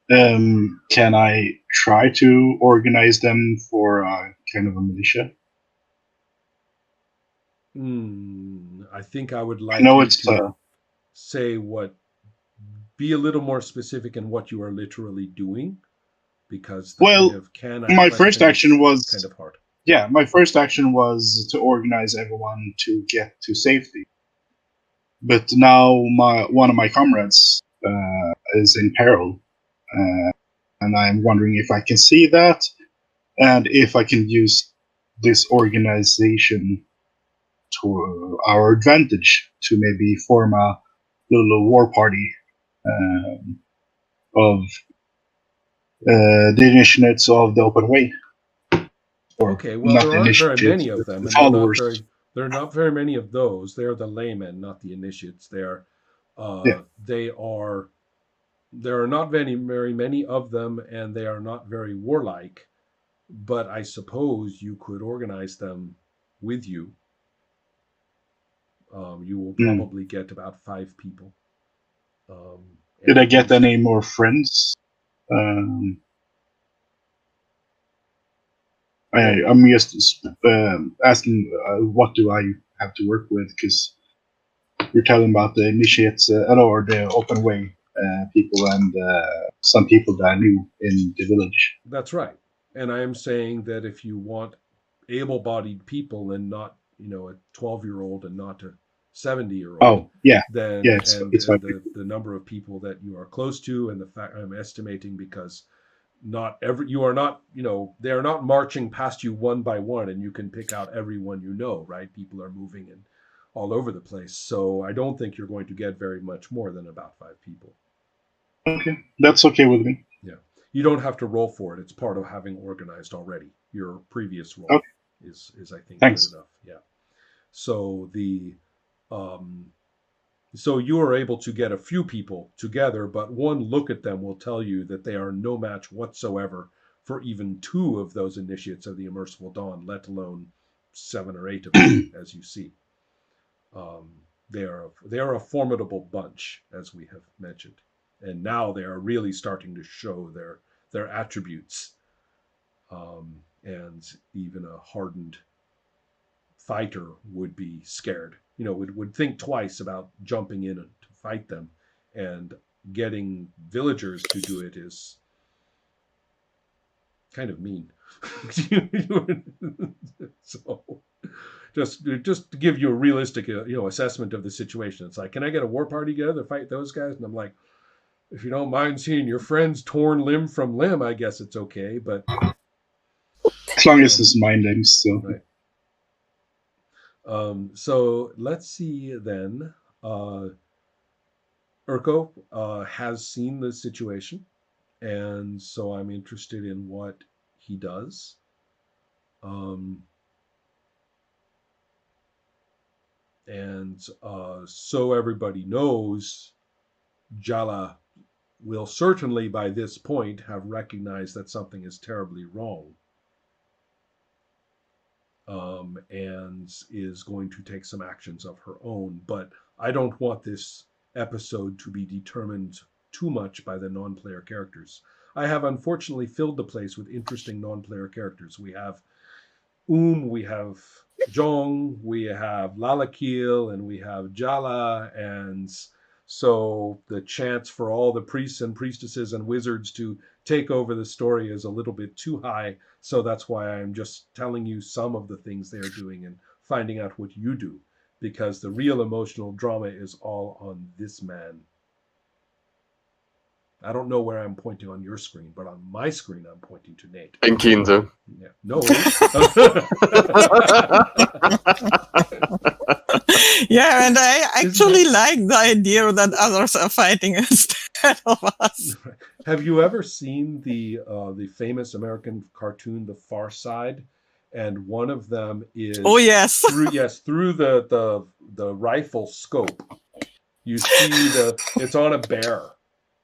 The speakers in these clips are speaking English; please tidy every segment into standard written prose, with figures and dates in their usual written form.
Can I try to organize them for kind of a militia? I think I would I like know you it's to say be a little more specific in what you are literally doing, because the kind well. of can I My first question action is kind was of hard. my first action was to organize everyone to get to safety. But now one of my comrades is in peril, and I'm wondering if I can see that and if I can use this organization to our advantage to maybe form a little war party of the initiates of the open way, or Okay, well, not there the aren't very initiates, many of but them, the and followers. there are not very many of those. They're the laymen, not the initiates. Yeah. They are there are not very many of them, and they are not very warlike. But I suppose you could organize them with you. You will Mm. probably get about 5 people, Did I and get most. any more friends? Um, Well, I'm just asking what do I have to work with, because you're telling about the initiates or the open way people and some people that I knew in the village. that's right. And I am saying that if you want able-bodied people and not, a 12-year-old and not a 70-year-old, Oh yeah, then it's fine. and the number of people that you are close to, and the fact I'm estimating, because not every you are not, they are not marching past you one by one, and you can pick out everyone, right? People are moving and all over the place. So I don't think you're going to get very much more than about 5 people. Okay, that's okay with me. Yeah. You don't have to roll for it. It's part of having organized already. Your previous roll Okay, is I think good thanks. enough. Yeah. So the um so you are able to get a few people together, but one look at them will tell you that they are no match whatsoever for even 2 of those initiates of the Immersible Dawn, let alone 7 or 8 of them, as you see. They are a formidable bunch, as we have mentioned, and now they are really starting to show their attributes. And even a hardened fighter would be scared. Would think twice about jumping in to fight them, and getting villagers to do it is kind of mean. So just to give you a realistic assessment of the situation, it's like, can I get a war party together to fight those guys? And I'm like, if you don't mind seeing your friends torn limb from limb, I guess it's okay. But As long as um, it's my name, so right. So let's see then. Urko has seen the situation, and so I'm interested in what he does. Um, and so everybody knows, Jala will certainly by this point have recognized that something is terribly wrong, and is going to take some actions of her own. But I don't want this episode to be determined too much by the non player characters. I have unfortunately filled the place with interesting non player characters. We have we have Jong, we have Lalakil, and we have Jala, and so the chance for all the priests and priestesses and wizards to take over the story is a little bit too high. So that's why I'm just telling you some of the things they're doing and finding out what you do, because the real emotional drama is all on this man. I don't know where I'm pointing on your screen, but on my screen, I'm pointing to Nate. And Kinzo. Yeah. No. Yeah, and I Isn't actually that like the idea that others are fighting instead of us. Have you ever seen the famous American cartoon The Far Side? And one of them is Oh yes. through the rifle scope. You see it's on a bear,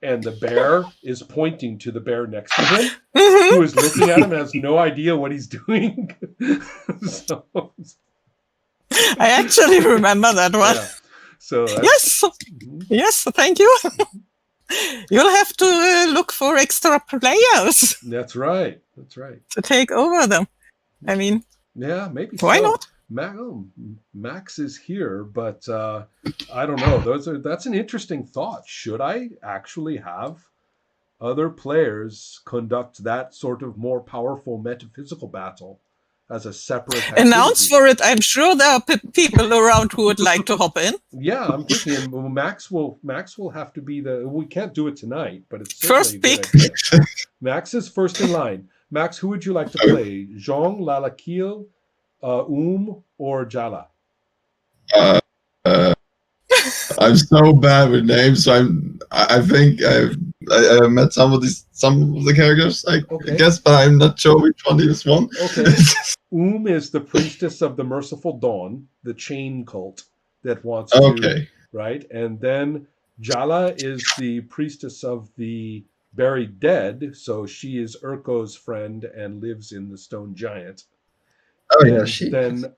and the bear is pointing to the bear next to him, who is looking at him and has no idea what he's doing. So, I actually remember that one. yeah. So Yes. Yes, thank you. You'll have to look for extra players That's right. That's right. to take over them. I mean, Yeah, maybe why so. not? Max is here, but I don't know. That's an interesting thought. Should I actually have other players conduct that sort of more powerful metaphysical battle as a separate Announce activity? for it. I'm sure there are people around who would like to hop in. Yeah, I'm thinking Max will have to be the. We can't do it tonight, but it's First certainly a good pick. idea. Max is first in line. Max, who would you like to play? Zhong, Lalakil, or Jala? Uh, uh, I'm so bad with names, so I think I met some of the characters, I guess, but I'm not sure which one is one. Okay. Is the priestess of the Merciful Dawn, the chain cult that wants to, right? And then Jala is the priestess of the buried dead, so she is Urko's friend and lives in the Stone Giant. Oh, and yeah, she. Then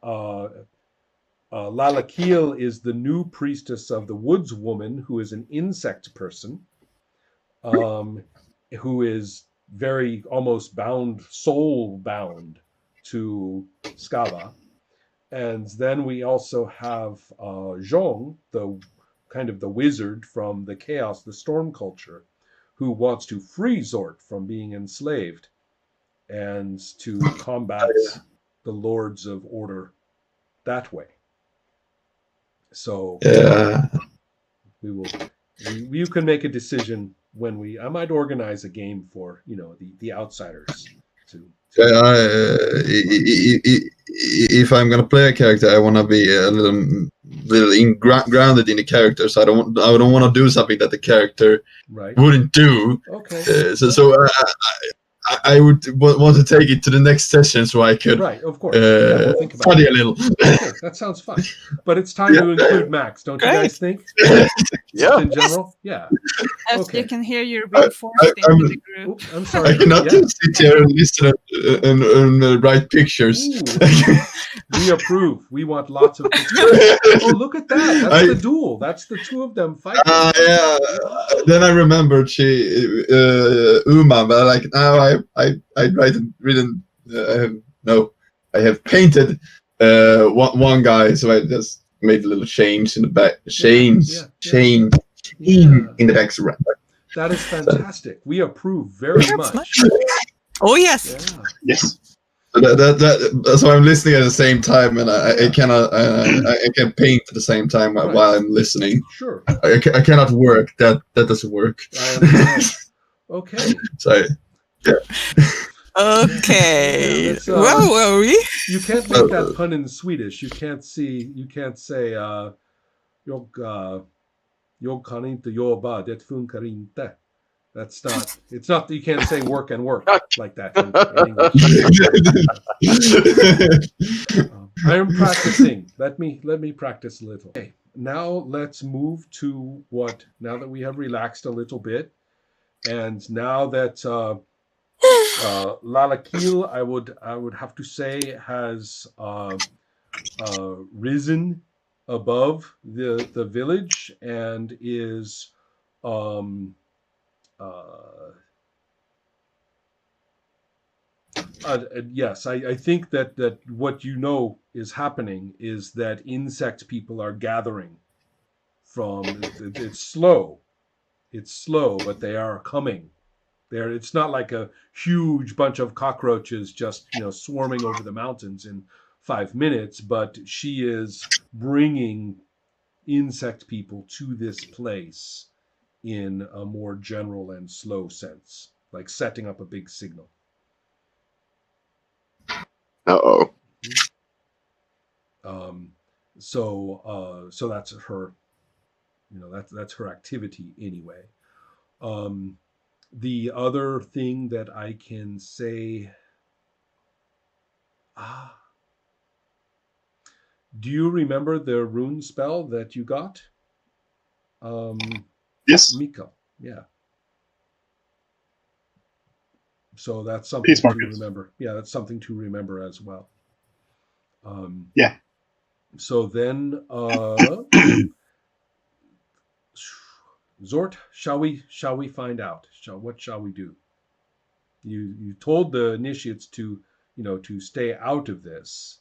Lalakil is the new priestess of the Woods Woman, who is an insect person, who is very almost soul bound to Skava. And then we also have Zhong, the kind of the wizard from the Chaos, the Storm culture, who wants to free Zort from being enslaved and to combat the Lords of Order that way. So we will. You can make a decision when I might organize a game for the outsiders to. If I'm gonna play a character, I want to be a little grounded in the character. So I don't want to do something that the character wouldn't do. Okay. So I would want to take it to the next session so I could of course. We'll think about study a little. Okay, that sounds fun. But it's time to include Max, don't you guys think? Yeah. In general? Yeah. As you can hear, you're being forced into the group. Oops, I'm sorry. I cannot just sit here and listen and write pictures. We approve. We want lots of pictures. Oh, look at that. That's the duel. That's the two of them fighting. Yeah. Then I remembered Uma, but like now I have painted one guy, so I just made a little change in the back. Change in the background. That is fantastic. We approve very much. Oh yes. Yeah. Yes. So I'm listening at the same time, and I cannot I can paint at the same time while I'm listening. Sure. I cannot work. That doesn't work. I understand. Okay. So yeah. Okay. Where were we? You can't make that pun in Swedish. You can't say jag kan inte jobba, det funkar inte. It's not, you can't say work and work like that in English. I am practicing. Let me practice a little. Okay, now let's move to now that we have relaxed a little bit, and now that Lalakil, I would have to say, has risen above the village and is yes, I think that what is happening is that insect people are gathering from. It's slow, but they are coming. It's not like a huge bunch of cockroaches just swarming over the mountains in 5 minutes, but she is bringing insect people to this place in a more general and slow sense, like setting up a big signal. Uh-oh. So that's her, that's her activity anyway. The other thing that I can say, do you remember the rune spell that you got? Yes. Miko, yeah. So that's something to remember. Yeah, that's something to remember as well. Yeah. So then, Zort, shall we find out? What shall we do? You told the initiates to to stay out of this,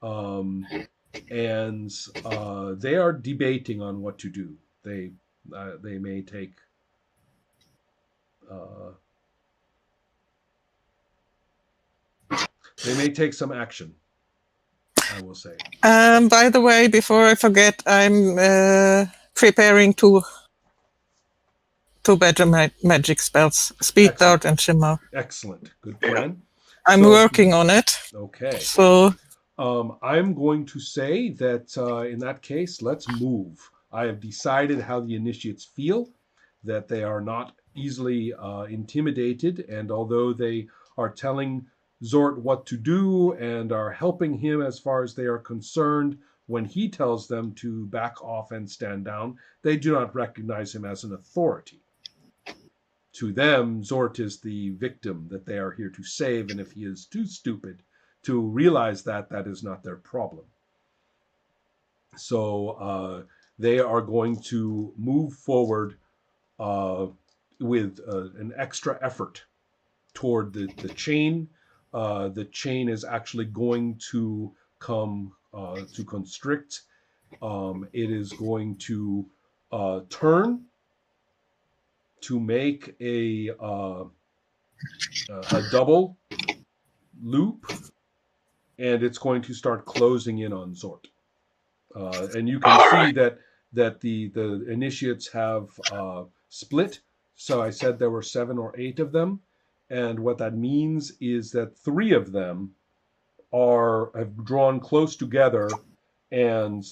and they are debating on what to do. They may take some action, I will say. By the way, before I forget, I'm preparing two better magic spells: Speed Excellent. Dart and Shimmer. Excellent. Good plan. I'm working on it. Okay. So I'm going to say that in that case, let's move. I have decided how the initiates feel, that they are not easily intimidated, and although they are telling Zort what to do and are helping him as far as they are concerned, when he tells them to back off and stand down, they do not recognize him as an authority. To them, Zort is the victim that they are here to save, and if he is too stupid to realize that, that is not their problem. So they are going to move forward with an extra effort toward the chain. The chain is actually going to come to constrict. It is going to turn to make a double loop, and it's going to start closing in on Zort. And you can see that the initiates have split. So I said there were 7 or 8 of them, and what that means is that 3 of them have drawn close together, and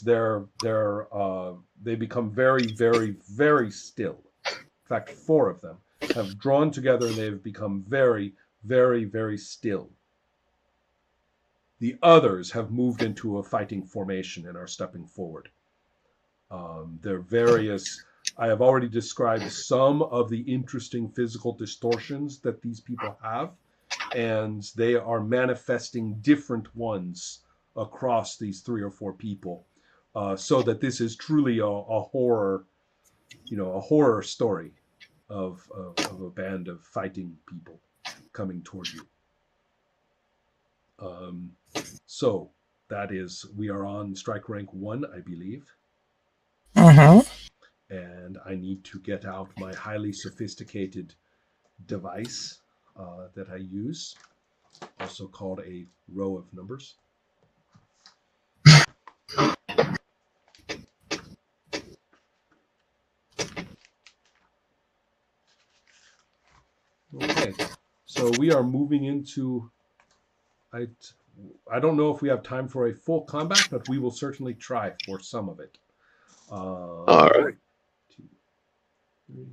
they become very, very, very still. In fact, 4 of them have drawn together, and they've become very, very, very still. The others have moved into a fighting formation and are stepping forward. There are various. I have already described some of the interesting physical distortions that these people have, and they are manifesting different ones across these 3 or 4 people, so that this is truly a horror, a horror story of a band of fighting people coming toward you. So that is, we are on strike rank 1, I believe. And I need to get out my highly sophisticated device that I use, also called a row of numbers. Okay, so we are moving into, I don't know if we have time for a full combat, but we will certainly try for some of it. All right. 1, 2, 3,